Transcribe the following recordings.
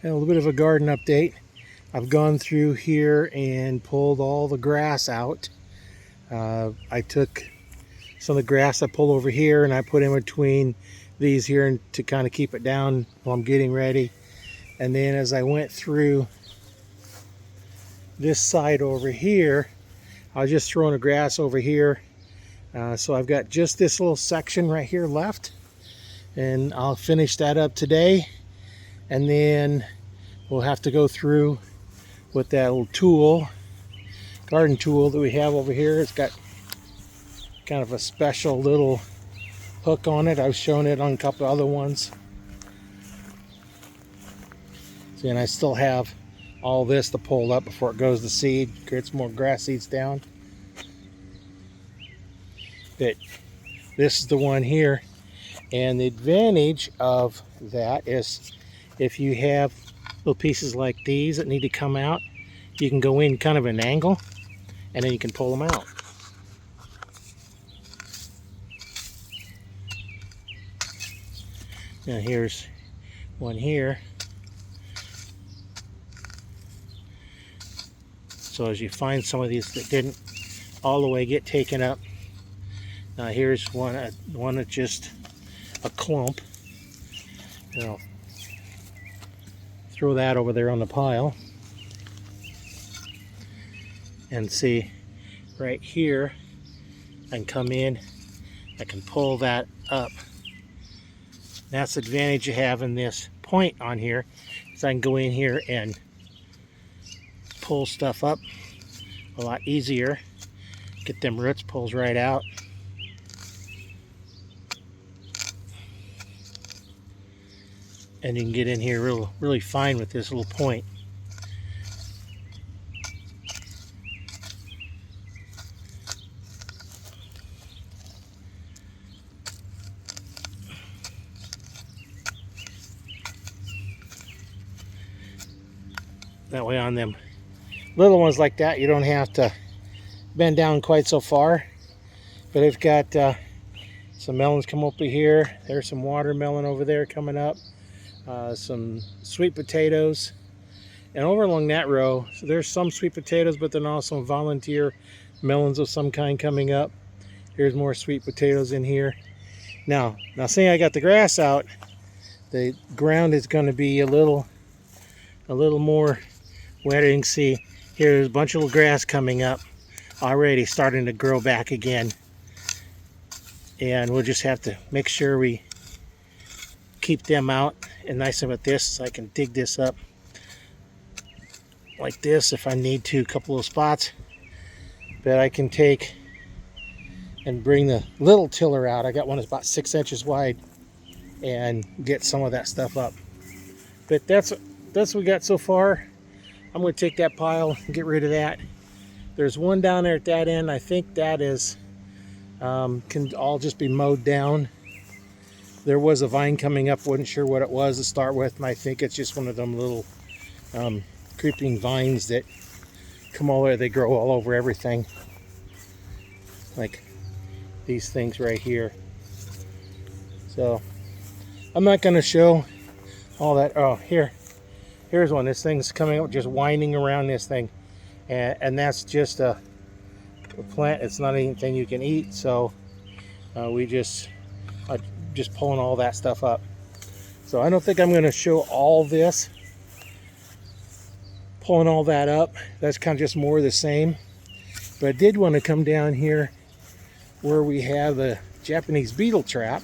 A little bit of a garden update. I've gone through here and pulled all the grass out. I took some of the grass I pulled over here and I put in between these here to kind of keep it down while I'm getting ready. And then as I went through this side over here, I was just throwing the grass over here. So I've got just this little section right here left, and I'll finish that up today. And then we'll have to go through with that little tool, garden tool that we have over here. It's got kind of a special little hook on it. I've shown it on a couple other ones. See, and I still have all this to pull up before it goes to seed, creates more grass seeds down. But this is the one here, and the advantage of that is if you have little pieces like these that need to come out, you can go in kind of an angle and then you can pull them out. Now here's one here. So as you find some of these that didn't all the way get taken up, now here's one that's just a clump. I'll throw that over there on the pile. And see, right here, I can come in, I can pull that up. That's the advantage of having this point on here, is I can go in here and pull stuff up a lot easier. Get them roots pulls right out. And you can get in here really fine with this little point. That way on them little ones like that, you don't have to bend down quite so far. But I've got some melons come over here. There's some watermelon over there coming up. Some sweet potatoes, and over along that row, so there's some sweet potatoes, but then also volunteer melons of some kind coming up. Here's more sweet potatoes in here. Now seeing I got the grass out, the ground is going to be a little more wetter. You can see here's a bunch of little grass coming up already, starting to grow back again, and we'll just have to make sure we keep them out. And nice thing about this is I can dig this up like this if I need to, a couple of spots. But I can take and bring the little tiller out. I got one that's about 6 inches wide, and get some of that stuff up. But that's what we got so far. I'm going to take that pile and get rid of that. There's one down there at that end. I think that is can all just be mowed down. There was a vine coming up, wasn't sure what it was to start with, and I think it's just one of them little creeping vines that come all over. They grow all over everything, like these things right here. So I'm not going to show all that. Oh, here's one. This thing's coming up, just winding around this thing, and that's just a plant. It's not anything you can eat, so we just pulling all that stuff up. So I don't think I'm going to show all this, pulling all that up. That's kind of just more of the same. But I did want to come down here where we have the Japanese beetle trap.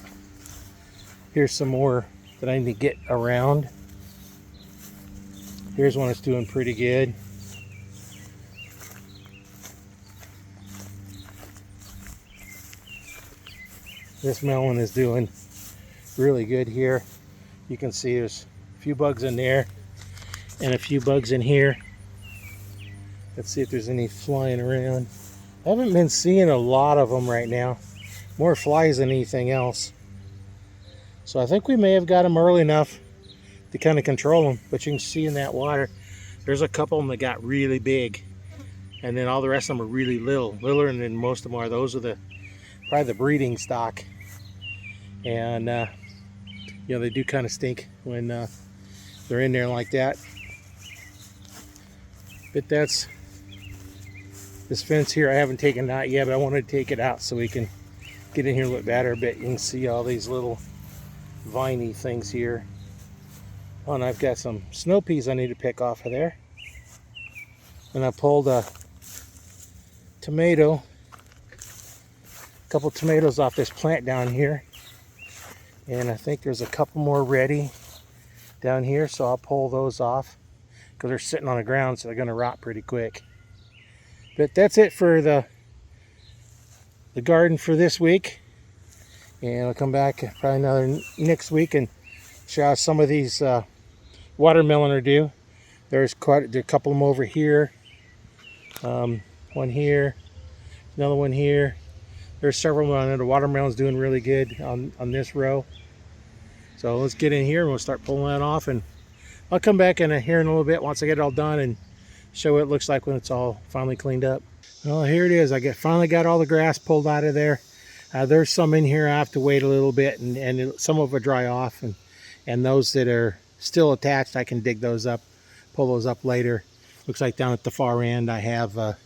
Here's some more that I need to get around. Here's one that's doing pretty good. This melon is doing really good here. You can see there's a few bugs in there and a few bugs in here. Let's see if there's any flying around. I haven't been seeing a lot of them right now. More flies than anything else. So I think we may have got them early enough to kind of control them. But you can see in that water, there's a couple of them that got really big. And then all the rest of them are really littler than most of them are. Those are probably the breeding stock. And you know, they do kind of stink when they're in there like that. But that's this fence here. I haven't taken it out yet, but I wanted to take it out so we can get in here a little bit better. But you can see all these little viney things here. Oh, and I've got some snow peas I need to pick off of there. And I pulled a tomato, a couple tomatoes off this plant down here. And I think there's a couple more ready down here, so I'll pull those off because they're sitting on the ground, so they're going to rot pretty quick. But that's it for the garden for this week. And I'll come back probably another next week and show how some of these watermelon are due. There's a couple of them over here. One here, another one here. There's several on there. The watermelon's doing really good on this row. So let's get in here and we'll start pulling that off. And I'll come back in here in a little bit once I get it all done and show what it looks like when it's all finally cleaned up. Well, here it is. I finally got all the grass pulled out of there. There's some in here I have to wait a little bit, and some of it will dry off. And those that are still attached, I can dig those up, pull those up later. Looks like down at the far end I have a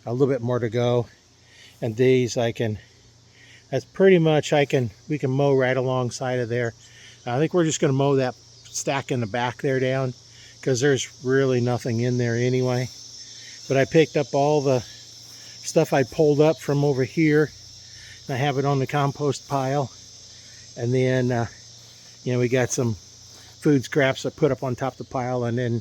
little bit more to go. And these that's pretty much we can mow right alongside of there. I think we're just going to mow that stack in the back there down because there's really nothing in there anyway. But I picked up all the stuff I pulled up from over here, and I have it on the compost pile. And then we got some food scraps I put up on top of the pile, and then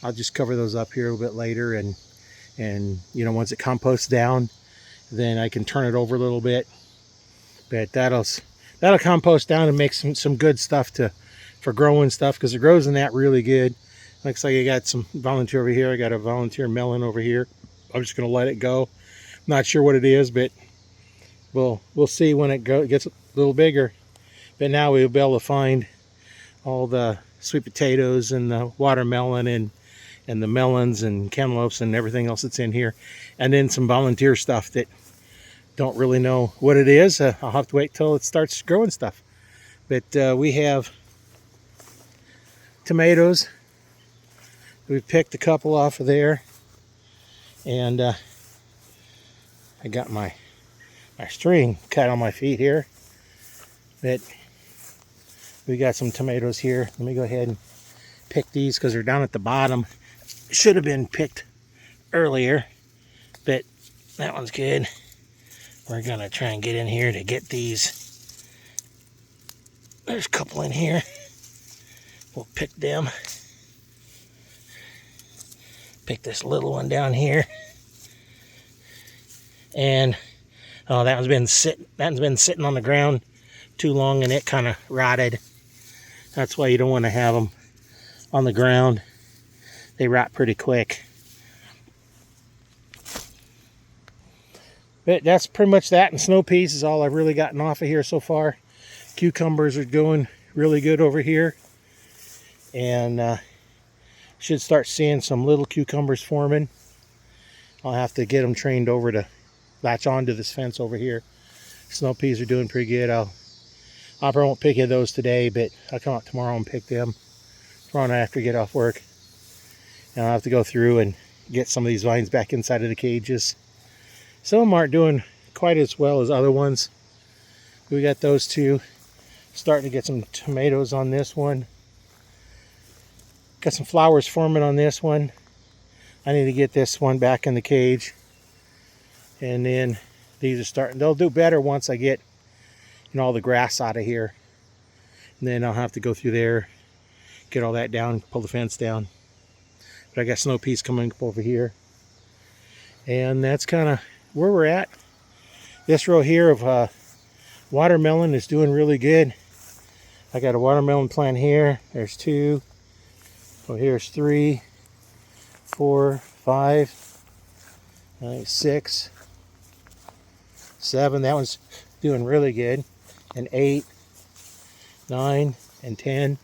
I'll just cover those up here a little bit later. And once it composts down, then I can turn it over a little bit. But that'll compost down and make some good stuff for growing stuff, because it grows in that really good. Looks like I got some volunteer over here. I got a volunteer melon over here. I'm just going to let it go. Not sure what it is, but we'll see when it gets a little bigger. But now we'll be able to find all the sweet potatoes and the watermelon and the melons and cantaloupes and everything else that's in here. And then some volunteer stuff that don't really know what it is. I'll have to wait till it starts growing stuff. But we have tomatoes. We've picked a couple off of there. And I got my string cut on my feet here. But we got some tomatoes here. Let me go ahead and pick these because they're down at the bottom. Should have been picked earlier, but that one's good. We're gonna try and get in here to get these. There's a couple in here. We'll pick them. Pick this little one down here. And that one's been sitting on the ground too long, and it kind of rotted. That's why you don't want to have them on the ground. They rot pretty quick. But that's pretty much that, and snow peas is all I've really gotten off of here so far. Cucumbers are doing really good over here. And should start seeing some little cucumbers forming. I'll have to get them trained over to latch onto this fence over here. Snow peas are doing pretty good. I probably won't pick any of those today, but I'll come out tomorrow and pick them. Tomorrow night after I get off work. And I'll have to go through and get some of these vines back inside of the cages. Some of them aren't doing quite as well as other ones. We got those two. Starting to get some tomatoes on this one. Got some flowers forming on this one. I need to get this one back in the cage. And then these are starting. They'll do better once I get all the grass out of here. And then I'll have to go through there, get all that down, pull the fence down. But I got snow peas coming up over here. And that's kind of where we're at. This row here of watermelon is doing really good. I got a watermelon plant here. There's 2. Oh, here's 3, 4, 5, 6, 7. That one's doing really good. And 8, 9, and 10.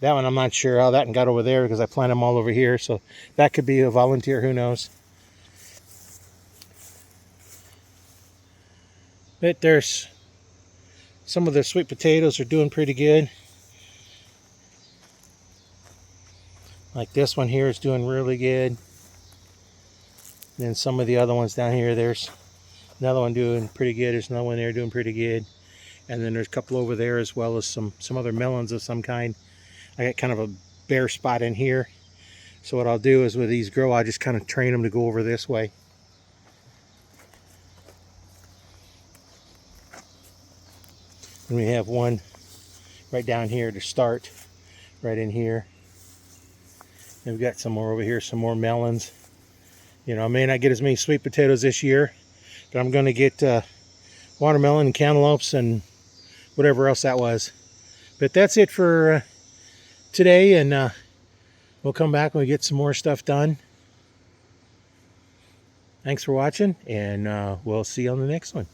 That one I'm not sure how that one got over there because I planted them all over here. So that could be a volunteer, who knows. But there's some of the sweet potatoes are doing pretty good. Like this one here is doing really good. And then some of the other ones down here, there's another one doing pretty good. There's another one there doing pretty good. And then there's a couple over there, as well as some other melons of some kind. I got kind of a bare spot in here. So what I'll do is with these grow, I just kind of train them to go over this way. And we have one right down here to start, right in here. And we've got some more over here, some more melons. You know, I may not get as many sweet potatoes this year, but I'm going to get watermelon and cantaloupes and whatever else that was. But that's it for today, and we'll come back when we get some more stuff done. Thanks for watching, and we'll see you on the next one.